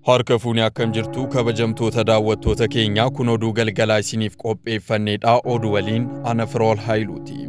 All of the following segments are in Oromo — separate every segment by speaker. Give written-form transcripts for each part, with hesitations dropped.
Speaker 1: Harka fuunee akkam jirtu kabajamtoota daawwattoota keenyaa kun oduu galgalaa isiniif qopheeffanneedha. Oduu waliin ana Firool Haayiluuti.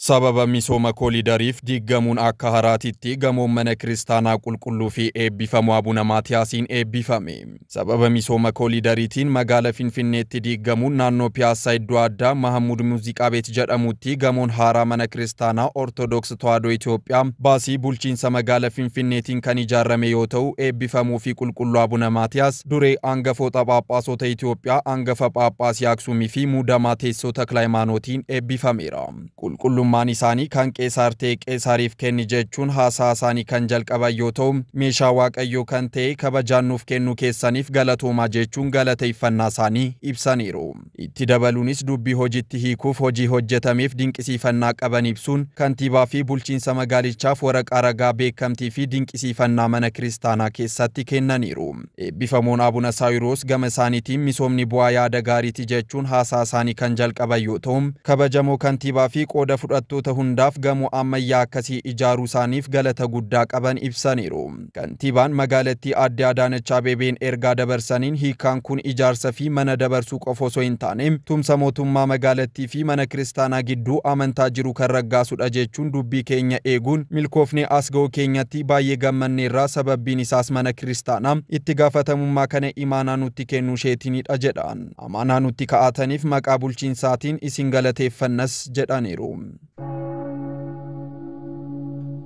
Speaker 1: Sababa misooma koolidariif diigamuun akka haraatitti gamoon mana kiristaanaa qulqulluu fi eebbifamu Abuna Maatiyaasiin eebbifame. Sababa misooma koolidariitiin magaala Finfinneetti diigamuun naannoo Piyaasaa iddoo addaa Mahamuud Muuziqaa Beet jedhamutti gamoon haaraa mana kiristaanaa Ortodoks Tawaahidoo Itoophiyaa baasii bulchiinsa magaala Finfinneetiin kan ijaarame yoo ta'u, eebbifamuu fi qulqulluu Abuna Maatiyaas duree hangafoota Phaaphaasota Itoophiyaa hangafa Phaaphaasii Aksuumii fi muudamaa teessoo Takla Hayimaanootiin eebbifameera. Qulqullummaan isaanii kan Qeesaar ta'e Qeesaariif kenni jechuun haasaa isaanii kan jalqaban yoo ta'u, meeshaa Waaqayyoo kan ta'e kabajaan nuuf kennu keessaniif galatoomaa jechuun galateeffannaa isaanii ibsaniiru. Itti dabaluunis dubbii hojiitti hiikuuf hojii hojjetameef dinqisiifannaa qaban ibsuun kantiibaa fi bulchiinsa magaalichaaf waraqaa ragaa beekamtii fi dinqisiifannaa mana kiristaanaa keessatti kennaniiru. Eebbifamoon Abuna Saawiroos gama isaaniitiin misoomni bu'aa yaada gaariiti jechuun haasaa isaanii kan jalqaban yoo ta'u, kabajamoo kantiibaa fi qooda fudhattoota hundaaf gamoo ammayyaa akkasii ijaaruu isaaniif galata guddaa qaban ibsaniiru. Kantiibaan magaalattii Aadde Adaanech Abeebeen ergaa dabarsaniin hiikaan kun ijaarsa fi mana dabarsuu qofa osoo hin taane tumsa mootummaa magaalattii fi mana kiristaanaa gidduu amantaa jiru kan raggaasudha jechuun dubbii keenya eeguun milkoofnee as ga'uu keenyatti baay'ee gammanneerraa, sababbiin isaas mana kiristaanaa itti gaafatamummaa kana imaanaa nutti kennuu isheetiinidha jedhan. Amaanaa nutti ka'ataniif maqaa bulchiinsaatiin isin galateeffannas jedhaniiru.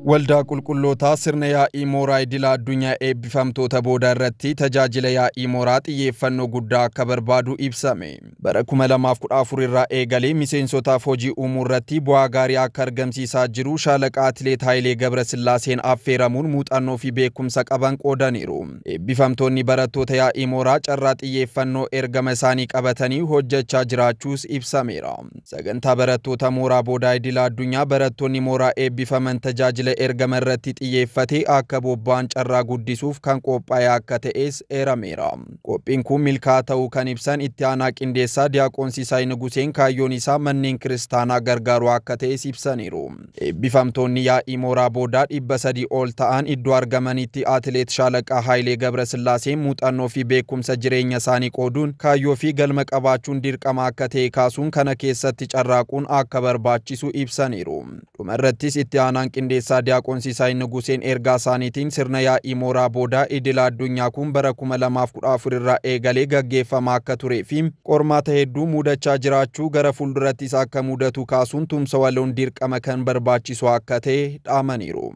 Speaker 1: Waldaa qulqullootaa sirna yaa'ii mooraa idila addunyaa eebbifamtoota booda irratti tajaajila yaa'ii mooraa xiyyeeffannoo guddaa akka barbaadu ibsame. Bara 2014 irraa eegalee miseensotaaf hojii uumuu irratti bu'aa gaarii akka argamsiisaa jiru Shaalaqa Atileet Haayilee Gabrasillaaseen affeeramuun muuxannoo fi beekumsa qaban qoodaniiru. Eebbifamtoonni barattoota yaa'ii mooraa carraa xiyyeeffannoo ergama isaanii qabatanii hojjechaa jiraachuus ibsameera. Sagantaa barattoota mooraa booda idila addunyaa barattoonni mooraa eebbifaman tajaajila ergama irratti xiyyeeffatee akka bobba'an carraa guddisuuf kan qophaa'e akka ta'es eerameera. Qophiin kun milkaa'aa ta'uu kan ibsan itti aanaa qindeessaa Diyaaqoon Sisaay Nuguseen kaayyoon isaa manneen kiristaanaa gargaaruu akka ta'es ibsaniiru. Eebbifamtoonni yaa'ii mooraa boodaa 300 ol ta'an iddoo argamanitti Atileet Shaalaqa Haayilee Gabrasillaaseen muuxannoo fi beekumsa jireenya isaanii qooduun kaayyoo fi galma qabaachuun dirqama akka ta'e kaasuun kana keessatti carraaquun akka barbaachisu ibsaniiru. Dhumarrattis itti aanaan qindeessaa Diyaaqoon Sisaay Nuguseen ergaa isaaniitiin sirna yaa'ii mooraa boodaa idila addunyaa kun bara 2014 irraa eegalee gaggeeffamaa akka turee fi qormaata hedduu mudachaa jiraachuu gara fuuldurattis akka mudatu kaasuun tumsa waloon dirqama kan barbaachisu akka ta'e dhaamaniiru.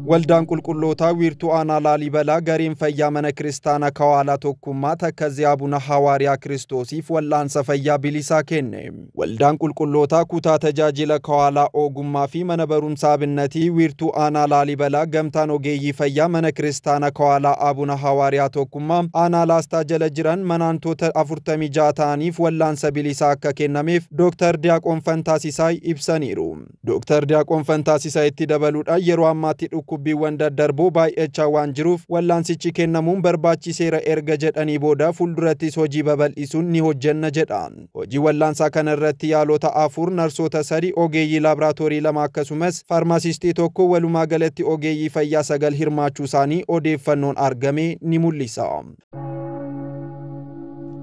Speaker 1: Waldaan qulqullootaa wiirtuu aanaa Laalibalaa gareen fayyaa mana kiristaanaa Kawaalaa tokkummaa Takkazee Abuna Hawaariyaa Kiristoosiif wal'aansa fayyaa bilisaa kenne. Waldaan qulqullootaa kutaa tajaajila Kawaalaa ogummaa fi mana barumsaa Abinnatii wiirtuu aanaa Laalibalaa gamtaan ogeeyyii fayyaa mana kiristaanaa Kawaalaa Abuna Hawaariyaa tokkummaa aanaa Laastaa jala jiran manaantoota 46 ta'aniif wal'aansa bilisaa akka kennameef Dr. Diyaaqoon Fantaasisaay ibsaniiru. Dr. Diyaaqoon Fantaasisaay itti dabaluudhaan yeroo ammaatti dhukkubiiwwan daddarboo baay'achaa waan jiruuf wal'aansichi kennamuun barbaachiseera erga jedhanii booda fuuldurattis hojii babal'isuun ni hojjenna jedhan. Hojii wal'aansaa kana irratti yaalota 4, narsoota 3, ogeeyyii laaboraatoorii 2 akkasumas faarmaasistii 1 walumaa galatti ogeeyyii fayyaa 9 hirmaachuu isaanii odeeffannoon argame ni mul'isa.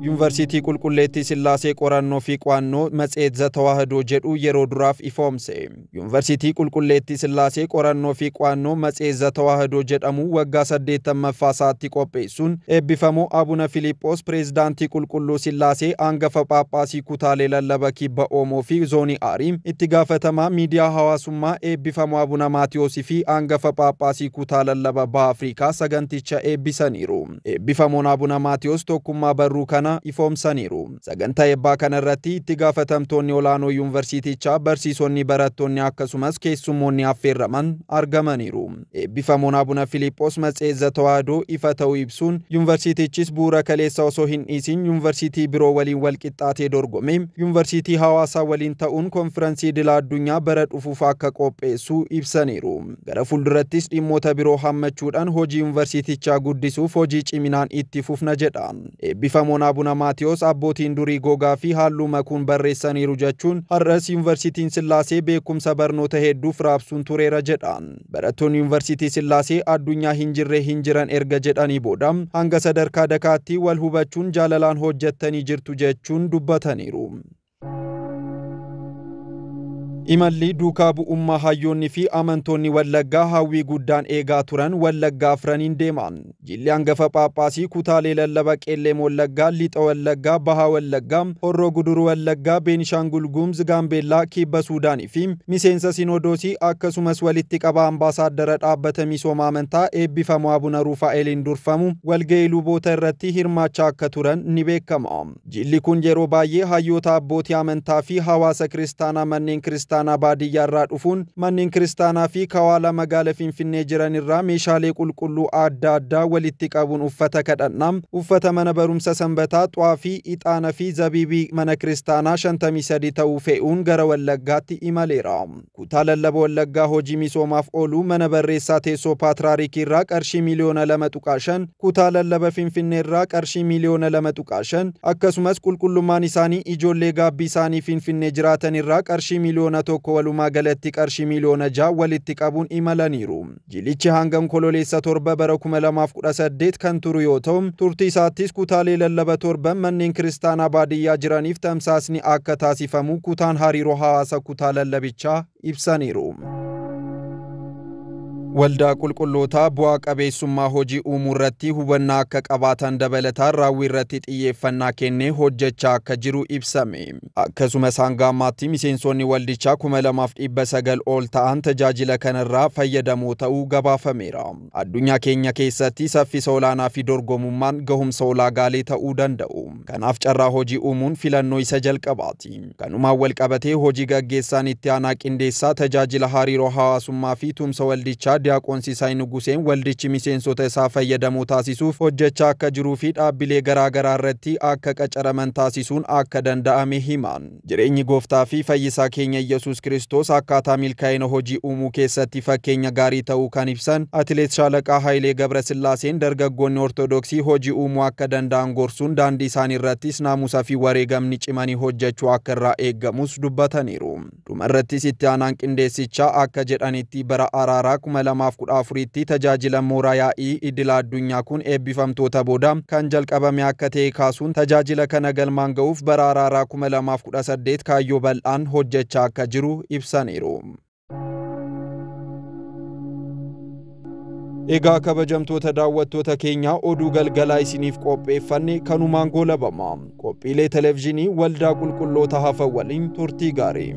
Speaker 1: Yuunivarsiitii Qulqulleettii Sillaasee qorannoo fi qo'annoo matseet Tawaahidoo jedhu yeroo duraaf ifoomse. Yuunivarsiitii Qulqulleettii Sillaasee qorannoo fi qo'annoo matseet Tawaahidoo jedhamu waggaa 80ffaa isaatti qopheessuun eebbifamoo Abuna Filiiphoos pireezidaantii Qulqulluu Sillaasee hangafa Phaaphaasii kutaalee lallaba kibba Oomoo fi zoonii Aarii itti gaafatamaa miidiyaa hawaasummaa eebbifamoo Abuna Maatiyoosii fi hangafa Phaaphaasii kutaa lallaba Baha Afrikaa saganticha eebbisaniiru. Eebbifamoon Abuna Maatiyoos tokkummaa barruu kana ifoomsaniiru. Sagantaa eebbaa kana irratti itti gaafatamtoonni olaanoo yuunivarsiitichaa, barsiisonni, barattoonni akkasumas keessummoonni affeerraman argamaniiru. Eebbifamoon Abuna Filiiphoos matseet Tawaahidoo ifa ta'uu ibsuun yuunivarsiitichis bu'uura kaleessa osoo hin dhiisin yuunivarsiitii biroo waliin wal qixxaatee dorgome yuunivarsiitii hawaasaa waliin ta'uun konfiraansii idila addunyaa bara dhufuuf akka qopheessu ibsaniiru. Gara fuuldurattis dhimmoota biroo hammachuudhaan hojii yuunivarsiitichaa guddisuuf hojii ciminaan itti fufna jedhan. Eebbifamoon Abuna Abuna Maatiyos abbootiin durii gogaa fi halluu makuun barreessaniiru jechuun har'as Yuunivarsiitiin Sillaasee beekumsa barnoota hedduuf raabsuun tureera jedhan. Barattoonni Yuunivarsiitii Sillaasee addunyaa hin jirre hin jiran erga jedhanii booda hanga sadarkaa dakaatti wal hubachuun jaalalaan hojjettanii jirtu jechuun dubbataniiru. Imalli duukaa bu'ummaa hayyoonni fi amantoonni Wallaggaa hawwii guddaan eegaa turan Wallaggaa afraniin deeman. Jilli hangafa Phaaphaasii kutaalee lallaba Qeelleem Wallaggaa, Lixa Wallaggaa, Bahaa Wallaggaa, Horroo Guduruu Wallaggaa, Beenishaangul Gumuz, Gaambeellaa, Kibba Suudaanii fi miseensa Sinodoosii akkasumas walitti qabaa ambaasaaddara dhaabbata misooma amantaa eebbifamoo Abuna Ruufaa'eliin durfamu walga'ii luboota irratti hirmaachaa akka turan ni beekama. Jilli kun yeroo baay'ee hayyoota abbootii amantaa fi hawaasa kiristaanaa manneen kiristaanaa baadiyyaarraa dhufuun manneen kiristaanaa fi kawaala magaala Finfinnee jiran irraa meeshaalee qulqulluu adda addaa walitti qabuun uffata kadhannaa, uffata mana barumsa sanbataa, xuwaafii, ixaana fi zabiibii mana kiristaanaa 53 ta'uu fe'uun gara Wallaggaatti imaleera. Kutaa lallaba Wallaggaa hojii misoomaaf oolu mana barreessaa teessoo Paatraarikii irraa qarshii miliyoona 2.5, kutaa lallaba Finfinnee irraa qarshii miliyoona 2.5, akkasumas qulqullummaan isaanii ijoollee gaabbii isaanii Finfinnee jiraatan irraa qarshii miliyoona tokko walumaa galatti qarshii miliyoona 6 walitti qabuun imalaniiru. Jilichi hanga onkololeessa 7 bara 2018 kan turu yoo ta'u, turtii isaattis kutaalee lallaba 7 manneen kiristaanaa baadiyyaa jiraniif tamsaasni akka taasifamu kutaan hariiroo hawaasa kutaa lallabichaa ibsaniiru. Waldaa qulqullootaa bu'aa qabeessummaa hojii uumuu irratti hubannaa akka qabaatan dabalataan raawwii irratti xiyyeeffannaa kennee hojjechaa akka jiru ibsame. Akkasumas hanga ammaatti miseensonni waldichaa 2900 ol ta'an tajaajila kanarraa fayyadamoo ta'uu gabaafameera. Addunyaa keenya keessatti saffisa olaanaa fi dorgomummaan gahumsa ulaagaalee ta'uu danda'u. Kanaaf carraa hojii uumuun filannoo isa jalqabaati. Kanumaan wal qabatee hojii gaggeessaan itti aanaa qindeessaa tajaajila hariiroo hawaasummaa fi tumsa waldichaa Diyaaqoon Sisaay Nuguseen waldichi miseensota isaa fayyadamoo taasisuuf hojjechaa akka jiruu fi dhaabbilee garaagaraa irratti akka qacaraman taasisuun akka danda'ame himan. Jireenyi gooftaa fi fayyisaa keenya Yesuus Kiristoos akkaataa milkaa'ina hojii uumuu keessatti fakkeenya gaarii ta'uu kan ibsan Atileet Shaalaqaa Haayilee Gabrasillaaseen dargaggoonni Ortodoksii hojii uumuu akka danda'an gorsuun daandii isaanii irrattis naamusaa fi wareegamni cimanii hojjechuu akka irraa eeggamus dubbataniiru. Dhumarrattis itti aanaan qindeessichaa akka jedhanitti bara araaraa 2014tti tajaajila mooraa yaa'ii idila addunyaa kun eebbifamtoota booda kan jalqabame akka ta'e kaasuun tajaajila kana galmaan ga'uuf bara araaraa 2018 kaayyoo bal'aan hojjechaa akka jiru ibsaniiru. Egaa kabajamtoota daawwattoota keenya oduu galgalaa isiniif qopheeffanne kanumaan goolabama. Qophiilee televezyiinii waldaa qulqulloota hafan waliin turtii gaarii.